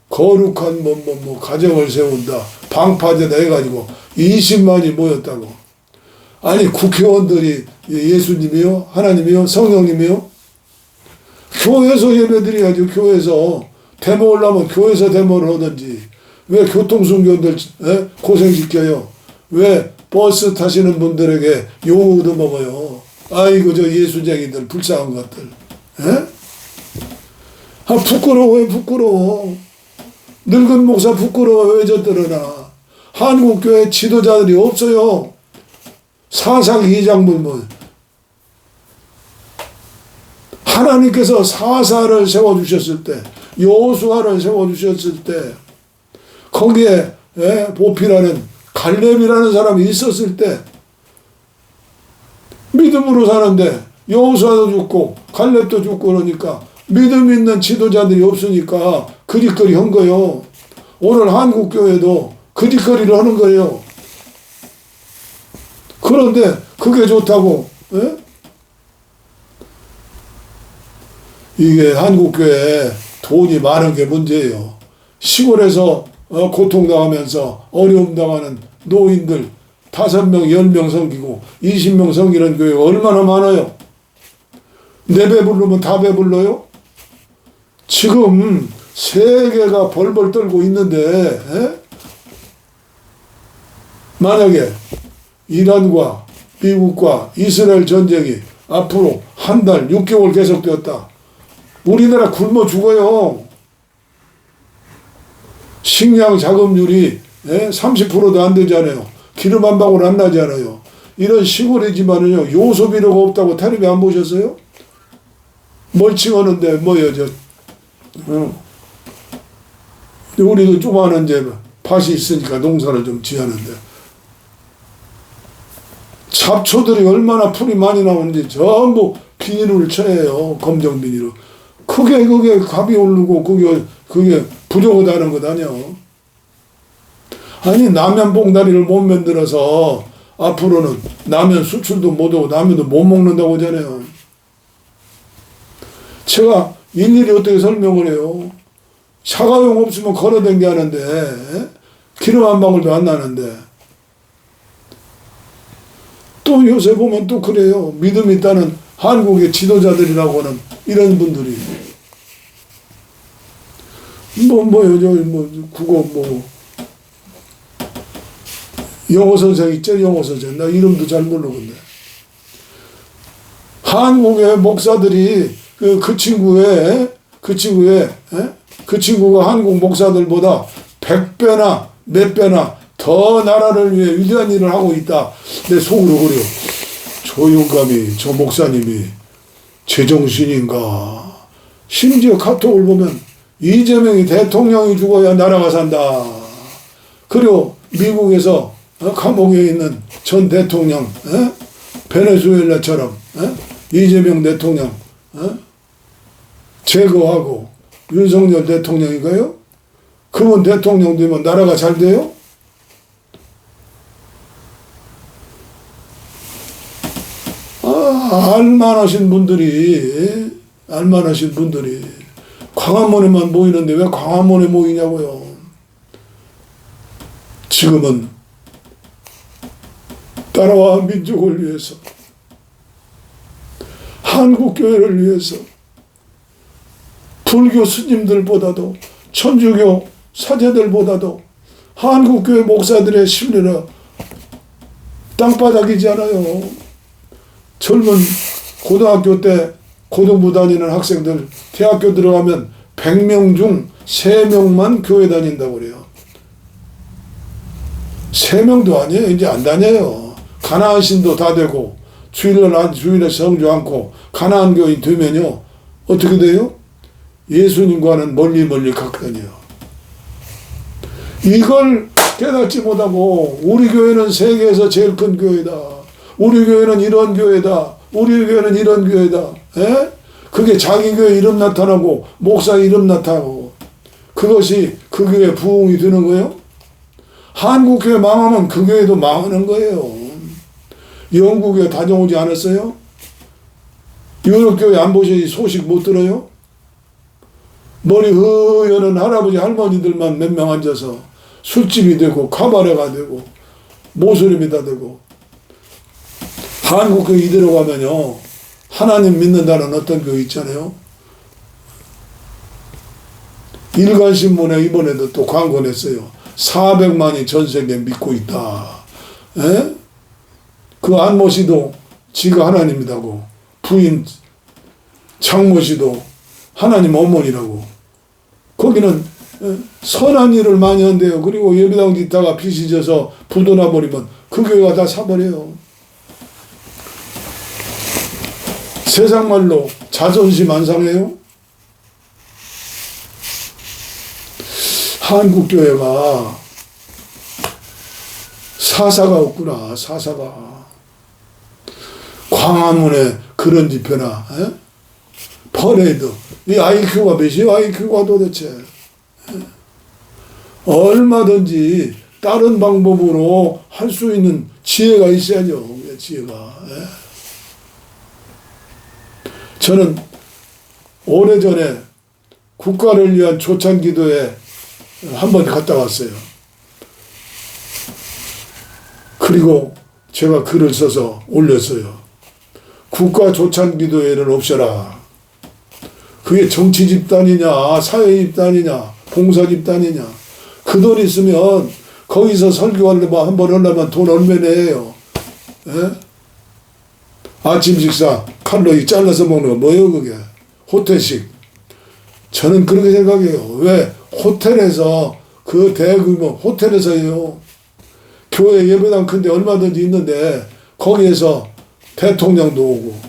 거룩한 가정을 세운다. 방파제다 해가지고 20만이 모였다고. 아니 국회의원들이 예수님이요? 하나님이요? 성령님이요? 교회에서 예배드려야죠. 교회에서 데모 하려면 교회에서 데모를 하든지 왜 교통순교들 고생시켜요? 왜 버스 타시는 분들에게 욕 얻어먹어요? 아이고 저 예수쟁이들 불쌍한 것들. 부끄러워요. 부끄러워. 늙은 목사 부끄러워. 왜 저들으나 한국교회 지도자들이 없어요. 사상 이장불문. 하나님께서 사사를 세워주셨을 때 여호수아를 세워주셨을 때 거기에 보피라는 갈렙이라는 사람이 있었을 때 믿음으로 사는데 여호수아도 죽고 갈렙도 죽고 그러니까 믿음 있는 지도자들이 없으니까 그짓거리 한 거예요. 오늘 한국교회도 그짓거리를 하는 거예요. 그런데 그게 좋다고 이게 한국교회에 돈이 많은 게 문제예요. 시골에서 고통당하면서 어려움 당하는 노인들 5명, 10명 섬기고 20명 섬기는 교회가 얼마나 많아요. 4배 부르면 다 배불러요? 지금 세계가 벌벌 떨고 있는데 만약에 이란과 미국과 이스라엘 전쟁이 앞으로 한 달 6개월 계속되었다. 우리나라 굶어 죽어요. 식량 자급률이 30%도 안 되잖아요. 기름 한 방울 안 나잖아요. 이런 시골이지만은요 요소비료가 없다고 텔레비 안 보셨어요? 멀칭하는데 뭐예요 우리도 조그마한 이제 밭이 있으니까 농사를 좀 지하는데 잡초들이 얼마나 풀이 많이 나오는지 전부 비닐을 쳐요. 검정 비닐로. 그게 값이 오르고 그게 부족하다는 것 아니야. 아니 라면 봉다리를 못 만들어서 앞으로는 라면 수출도 못하고 라면도 못 먹는다고 하잖아요. 제가 일일이 어떻게 설명을 해요. 샤가용 없으면 걸어댕겨 하는데 기름 한 방울도 안 나는데 또 요새 보면 또 그래요. 믿음 있다는 한국의 지도자들이라고 하는 이런 분들이 국어 영어 선생 있죠? 영어 선생. 나 이름도 잘 모르겠네. 한국의 목사들이 그 친구가 한국 목사들보다 100배나 몇 배나 더 나라를 위해 위대한 일을 하고 있다. 내 속으로 그래요. 저 영감이, 저 목사님이 제정신인가. 심지어 카톡을 보면 이재명이 대통령이 죽어야 나라가 산다. 그리고 미국에서 감옥에 있는 전 대통령, 베네수엘라처럼 이재명 대통령 제거하고 윤석열 대통령인가요? 그분 대통령 되면 나라가 잘 돼요? 알만하신 분들이 광화문에만 모이는데 왜 광화문에 모이냐고요. 지금은 나라와 민족을 위해서, 한국교회를 위해서 불교 스님들보다도 천주교 사제들보다도 한국교회 목사들의 신뢰가 땅바닥이지 않아요. 젊은 고등학교 때 고등부 다니는 학생들 대학교 들어가면 100명 중 3명만 교회 다닌다고 그래요. 3명도 아니에요. 이제 안 다녀요. 가나안 신도 다 되고 주일에 성주 않고 가나안 교인 되면요 어떻게 돼요? 예수님과는 멀리 가거든요. 이걸 깨닫지 못하고 우리 교회는 세계에서 제일 큰 교회다. 우리 교회는 이런 교회다. 우리 교회는 이런 교회다. 그게 자기 교회 이름 나타나고 목사 이름 나타나고 그것이 그 교회 부흥이 되는 거예요? 한국 교회 망하면 그 교회도 망하는 거예요. 영국 교회 다녀오지 않았어요? 유럽 교회 안 보시 소식 못 들어요? 머리 허연한 할아버지 할머니들만 몇 명 앉아서 술집이 되고 카바레가 되고 모슬림이 다 되고. 한국 교회 이대로 가면요 하나님 믿는다는 어떤 교회 있잖아요. 일간신문에 이번에도 또 광고 냈어요. 400만이 전 세계에 믿고 있다. 그 안모 씨도 지가 하나님이라고, 부인 장모 씨도 하나님 어머니라고. 거기는 선한 일을 많이 한대요. 그리고 예배당 짓다가 빚이 져서 부도나 버리면 그 교회가 다 사버려요. 세상 말로 자존심 안 상해요? 한국 교회가 사사가 없구나. 사사가 광화문에 그런 집회나 퍼레이드. 이 IQ가 몇이에요? IQ가 도대체 얼마든지 다른 방법으로 할 수 있는 지혜가 있어야죠. 지혜가. 저는 오래전에 국가를 위한 조찬기도에 한번 갔다 왔어요. 그리고 제가 글을 써서 올렸어요. 국가 조찬기도회를 없애라. 그게 정치 집단이냐 사회 집단이냐 봉사 집단이냐. 그 돈 있으면 거기서 설교하려면 한번 하려면 돈 얼마 내요. 아침 식사 칼로리 잘라서 먹는 거 뭐예요 그게. 호텔식. 저는 그렇게 생각해요. 왜 호텔에서 그 대규모 호텔에서요 교회 예배당 큰데 얼마든지 있는데 거기에서 대통령도 오고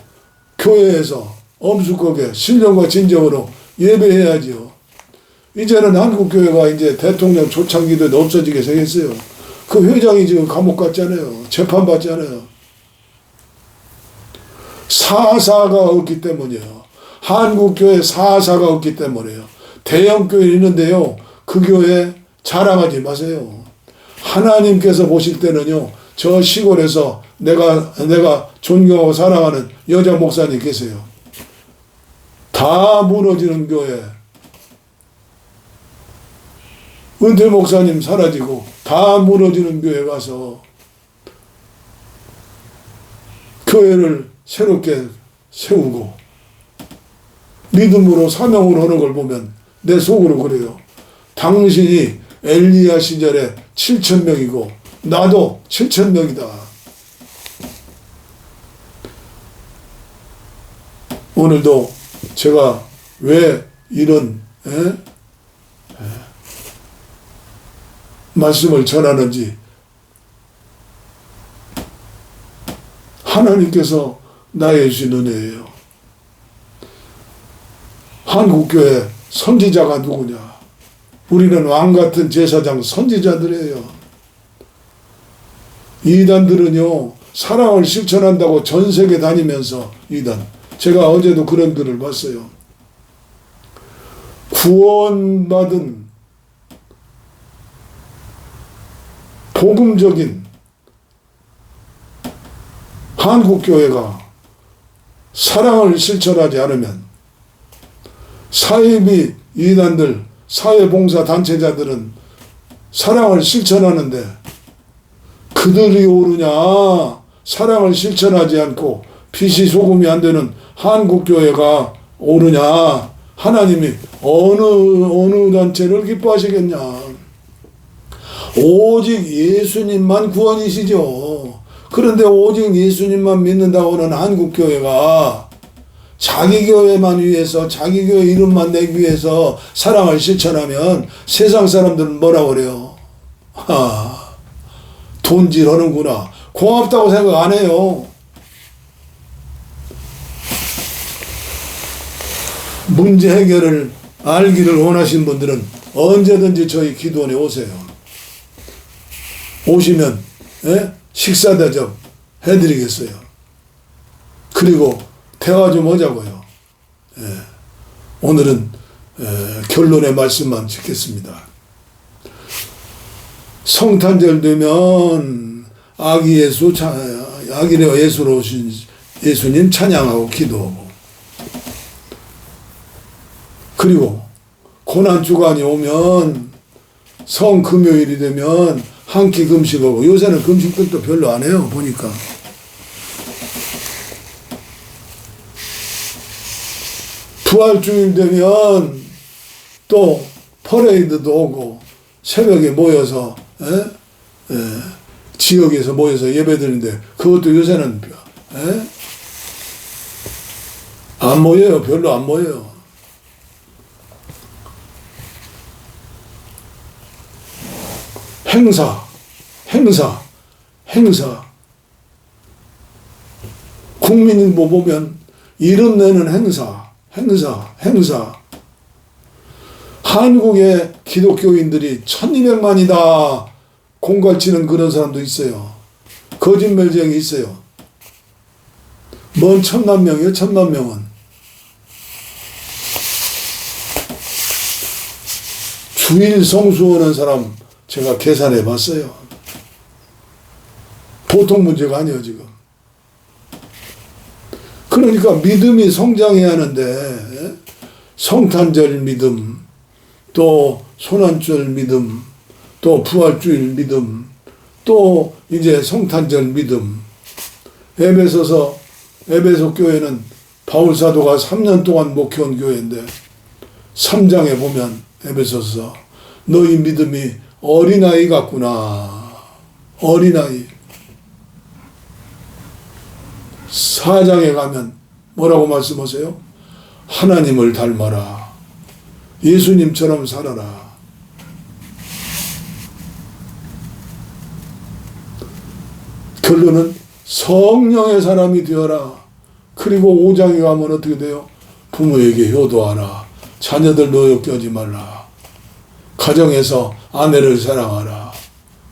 교회에서 엄숙하게 신령과 진정으로 예배해야지요. 이제는 한국교회가 이제 대통령 초창기도 없어지게 생겼어요. 그 회장이 지금 감옥 갔잖아요. 재판받잖아요. 사사가 없기 때문이에요. 한국교회 사사가 없기 때문이에요. 대형교회 있는데요. 그 교회 자랑하지 마세요. 하나님께서 보실 때는요. 저 시골에서 내가 존경하고 사랑하는 여자 목사님 계세요. 다 무너지는 교회. 은퇴 목사님 사라지고 다 무너지는 교회 가서 교회를 새롭게 세우고 믿음으로 사명을 하는 걸 보면 내 속으로 그래요. 당신이 엘리야 시절에 7,000명이고 나도 7,000명이다. 오늘도 제가 왜 이런 말씀을 전하는지 하나님께서 나의 주신 은혜예요. 한국교회 선지자가 누구냐? 우리는 왕같은 제사장 선지자들이에요. 이단들은요, 사랑을 실천한다고 전 세계 다니면서 이단. 제가 어제도 그런 글을 봤어요. 구원받은 복음적인 한국교회가 사랑을 실천하지 않으면 사이비 이단들, 사회봉사 단체자들은 사랑을 실천하는데 그들이 옳으냐? 사랑을 실천하지 않고 빛이 소금이 안 되는 한국교회가 옳으냐? 하나님이 어느 단체를 기뻐하시겠냐? 오직 예수님만 구원이시죠. 그런데 오직 예수님만 믿는다고 하는 한국교회가 자기 교회만 위해서, 자기 교회 이름만 내기 위해서 사랑을 실천하면 세상 사람들은 뭐라 그래요? 돈질 하는구나. 고맙다고 생각 안 해요. 문제 해결을 알기를 원하신 분들은 언제든지 저희 기도원에 오세요. 오시면 식사 대접 해드리겠어요. 그리고 대화 좀 하자고요. 오늘은 결론의 말씀만 짓겠습니다. 성탄절 되면 아기 예수로 오신 예수님 찬양하고 기도하고, 그리고 고난주간이 오면 성금요일이 되면 한 끼 금식하고, 요새는 금식들도 별로 안 해요 보니까. 부활주일 되면 또 퍼레이드도 오고 새벽에 모여서 지역에서 모여서 예배드리는데 그것도 요새는 안 모여요. 별로 안 모여요. 행사. 국민일보 보면 이름 내는 행사. 한국의 기독교인들이 1200만이다 공갈치는 그런 사람도 있어요. 거짓말쟁이 있어요. 뭔 1000만명이에요? 1000만명은 주일 성수하는 사람 제가 계산해 봤어요. 보통 문제가 아니에요 지금. 그러니까 믿음이 성장해야 하는데 성탄절 믿음, 또 소난절 믿음, 또 부활주일 믿음, 또 이제 성탄절 믿음. 에베소 교회는 바울 사도가 3년 동안 목회한 교회인데 3장에 보면 에베소서 너희 믿음이 어린아이 같구나. 어린아이. 4장에 가면 뭐라고 말씀하세요? 하나님을 닮아라. 예수님처럼 살아라. 결론은 성령의 사람이 되어라. 그리고 5장에 가면 어떻게 돼요? 부모에게 효도하라. 자녀들 노엽게 하지 말라. 가정에서 아내를 사랑하라.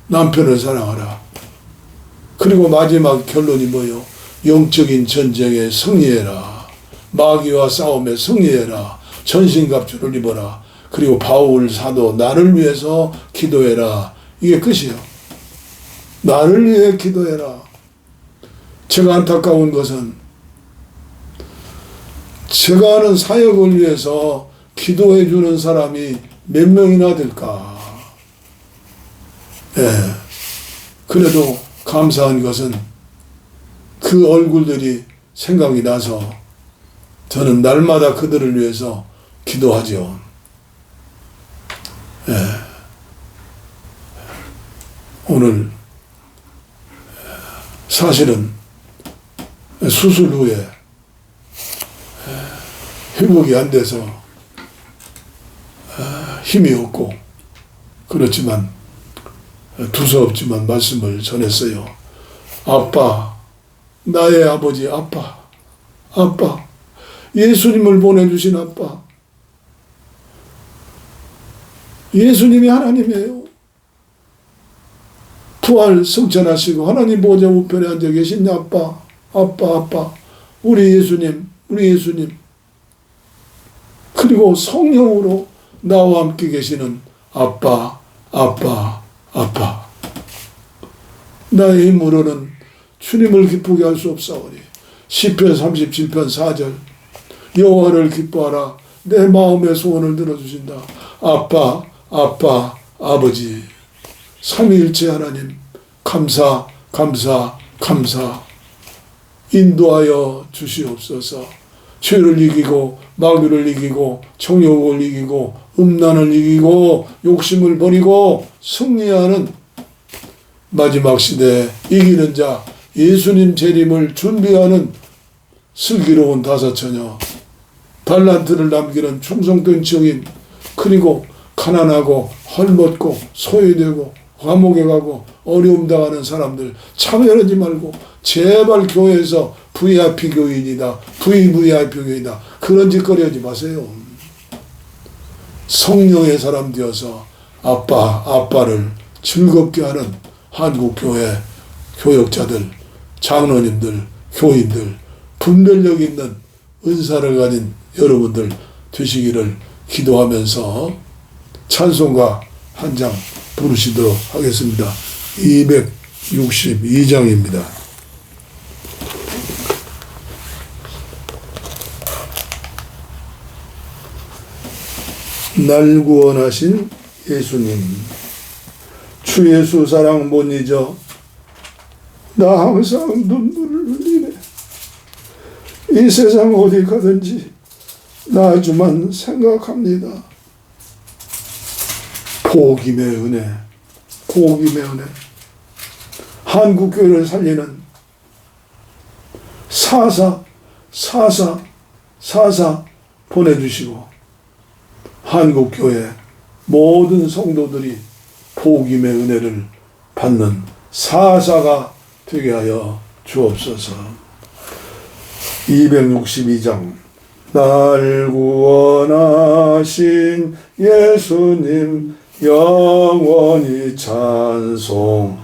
남편을 사랑하라. 그리고 마지막 결론이 뭐예요? 영적인 전쟁에 승리해라. 마귀와 싸움에 승리해라. 전신갑주를 입어라. 그리고 바울 사도 나를 위해서 기도해라. 이게 끝이에요. 나를 위해 기도해라. 제가 안타까운 것은 제가 하는 사역을 위해서 기도해 주는 사람이 몇 명이나 될까. 그래도 감사한 것은 그 얼굴들이 생각이 나서 저는 날마다 그들을 위해서 기도하죠. 예. 오늘 사실은 수술 후에 회복이 안 돼서 힘이 없고 그렇지만 두서없지만 말씀을 전했어요. 아빠, 나의 아버지 아빠, 아빠, 예수님을 보내주신 아빠, 예수님이 하나님이에요. 부활 승천하시고 하나님 보좌 우편에 앉아 계신 아빠, 아빠, 아빠, 우리 예수님, 우리 예수님, 그리고 성령으로 나와 함께 계시는 아빠, 아빠, 아빠. 나의 힘으로는 주님을 기쁘게 할 수 없사오니 시편 37편 4절 여호와를 기뻐하라 내 마음의 소원을 들어주신다. 아빠, 아빠, 아버지 삼위일체 하나님 감사, 감사, 감사. 인도하여 주시옵소서. 죄를 이기고 마귀를 이기고 정욕을 이기고 음란을 이기고 욕심을 버리고 승리하는 마지막 시대에 이기는 자 예수님 재림을 준비하는 슬기로운 다섯처녀, 달란트를 남기는 충성된 증인, 그리고 가난하고 헐벗고 소외되고 감옥에 가고 어려움 당하는 사람들 참여하지 말고 제발 교회에서 VIP 교인이다, VVIP 교인이다 그런 짓거리 하지 마세요. 성령의 사람 되어서 아빠를 즐겁게 하는 한국교회 교역자들, 장로님들, 교인들, 분별력 있는 은사를 가진 여러분들 되시기를 기도하면서 찬송가 한 장 부르시도록 하겠습니다. 262장입니다. 날 구원하신 예수님, 주 예수 사랑 못 잊어 나 항상 눈물을 흘리네. 이 세상 어디 가든지 나 주만 생각합니다. 복임의 은혜, 복임의 은혜. 한국교회를 살리는 사사 보내주시고 한국교회 모든 성도들이 복임의 은혜를 받는 사사가 되게 하여 주옵소서. 262장 날 구원하신 예수님 영원히 찬송하겠네.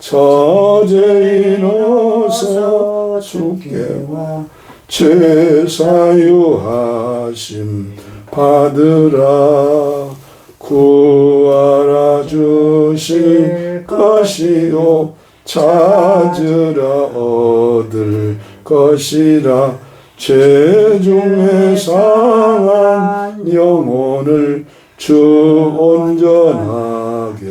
저죄인 어서 주께 와 죄 사유하심 받으라. 구하라 주실 것이요 찾으라 얻을 것이라. 죄 중에 상한 영혼을 주 온전하게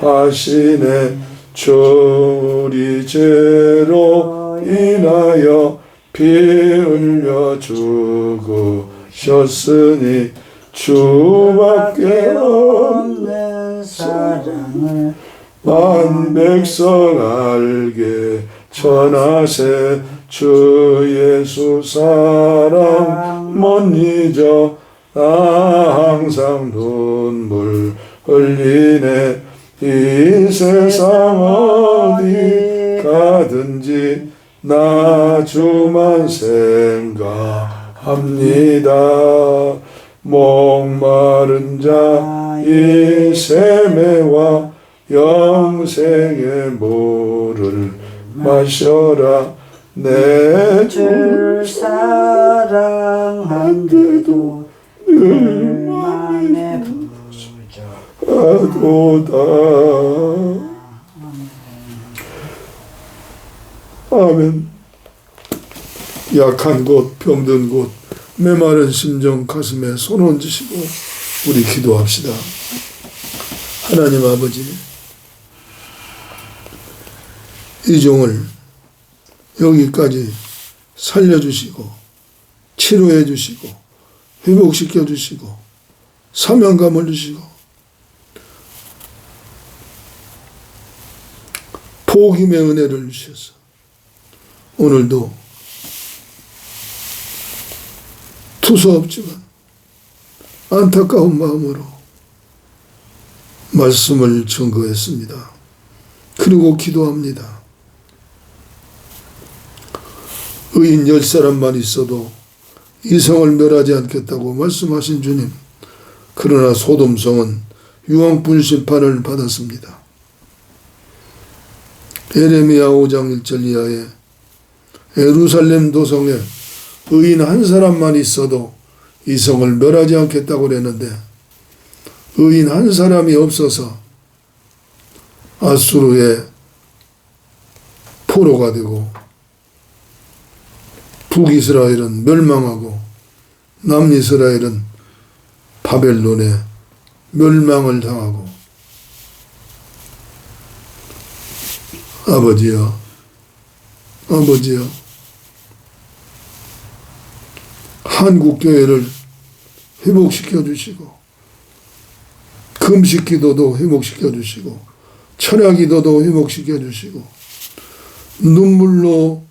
하시네. 주 우리 죄로 인하여 피 흘려 죽으셨으니 주밖에 없는 사랑을 만 백성 알게 전하세. 주 예수 사랑 못 잊어 나 항상 눈물 흘리네. 이 세상 어디 가든지 나 주만 생각합니다. 목마른 자 이 샘에와 영생의 물을 마셔라. 내 주 사랑한데도 늘 맘에 부족하도다. 아멘. 약한 곳, 병든 곳, 메마른 심정 가슴에 손 얹으시고 우리 기도합시다. 하나님 아버지, 이 종을 여기까지 살려주시고 치료해 주시고 회복시켜 주시고 사명감을 주시고 복임의 은혜를 주셔서 오늘도 투서없지만 안타까운 마음으로 말씀을 증거했습니다. 그리고 기도합니다. 의인 10사람만 있어도 이성을 멸하지 않겠다고 말씀하신 주님, 그러나 소돔성은 유황불 심판을 받았습니다. 에레미야 5장 1절 이하에 예루살렘 도성에 의인 한 사람만 있어도 이성을 멸하지 않겠다고 그랬는데 의인 한 사람이 없어서 아수르의 포로가 되고 북이스라엘은 멸망하고 남이스라엘은 바벨론에 멸망을 당하고 아버지여 한국교회를 회복시켜 주시고 금식 기도도 회복시켜 주시고 철야 기도도 회복시켜 주시고 눈물로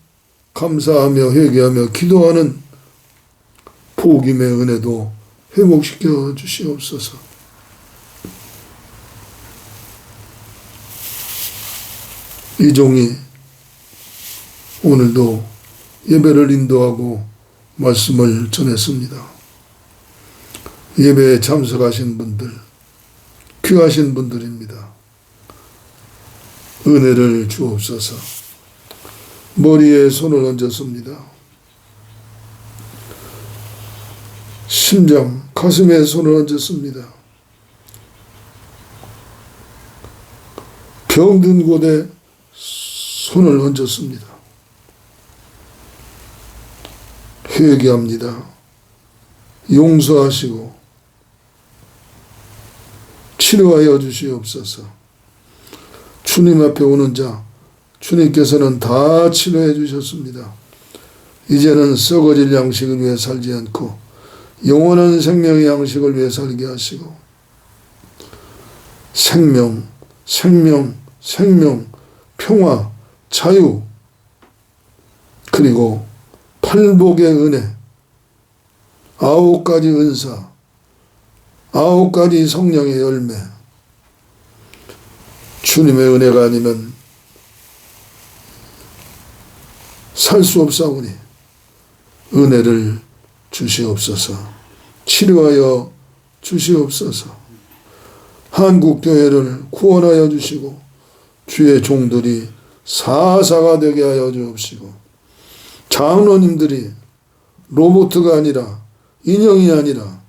감사하며 회개하며 기도하는 복임의 은혜도 회복시켜 주시옵소서. 이 종이 오늘도 예배를 인도하고 말씀을 전했습니다. 예배에 참석하신 분들, 귀하신 분들입니다. 은혜를 주옵소서. 머리에 손을 얹었습니다. 심장, 가슴에 손을 얹었습니다. 병든 곳에 손을 얹었습니다. 회개합니다. 용서하시고 치료하여 주시옵소서. 주님 앞에 오는 자, 주님께서는 다 치료해 주셨습니다. 이제는 썩어질 양식을 위해 살지 않고 영원한 생명의 양식을 위해 살게 하시고 생명, 평화, 자유, 그리고 팔복의 은혜, 9가지 은사, 9가지 성령의 열매, 주님의 은혜가 아니면 살 수 없사오니 은혜를 주시옵소서. 치료하여 주시옵소서. 한국교회를 구원하여 주시고 주의 종들이 사사가 되게 하여 주옵시고 장로님들이 로봇가 아니라 인형이 아니라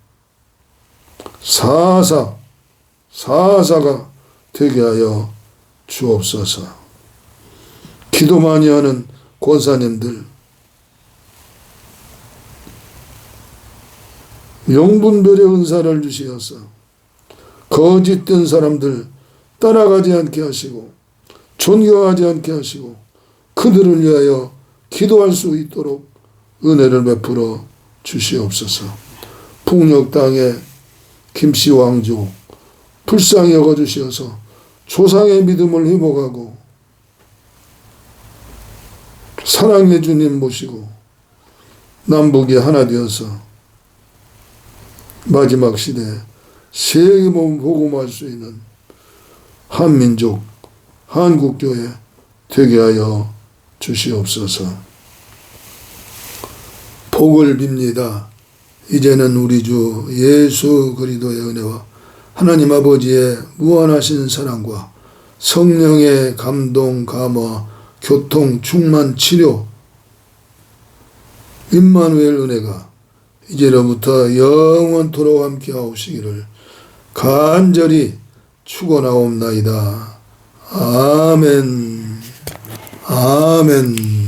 사사가 되게 하여 주옵소서. 기도 많이 하는 권사님들, 명분별의 은사를 주시어서 거짓된 사람들 따라가지 않게 하시고 존경하지 않게 하시고 그들을 위하여 기도할 수 있도록 은혜를 베풀어 주시옵소서. 북녘 땅에 김씨 왕조 불쌍히 여겨주시어서 조상의 믿음을 회복하고 사랑의 주님 모시고 남북이 하나 되어서 마지막 시대에 세계 복음할 수 있는 한민족, 한국교회 되게 하여 주시옵소서. 복을 빕니다. 이제는 우리 주 예수 그리스도의 은혜와 하나님 아버지의 무한하신 사랑과 성령의 감동, 감화, 교통, 충만, 치료, 임마누엘 은혜가 이제로부터 영원토록 함께 하옵시기를 간절히 축원하옵나이다. 아멘. 아멘.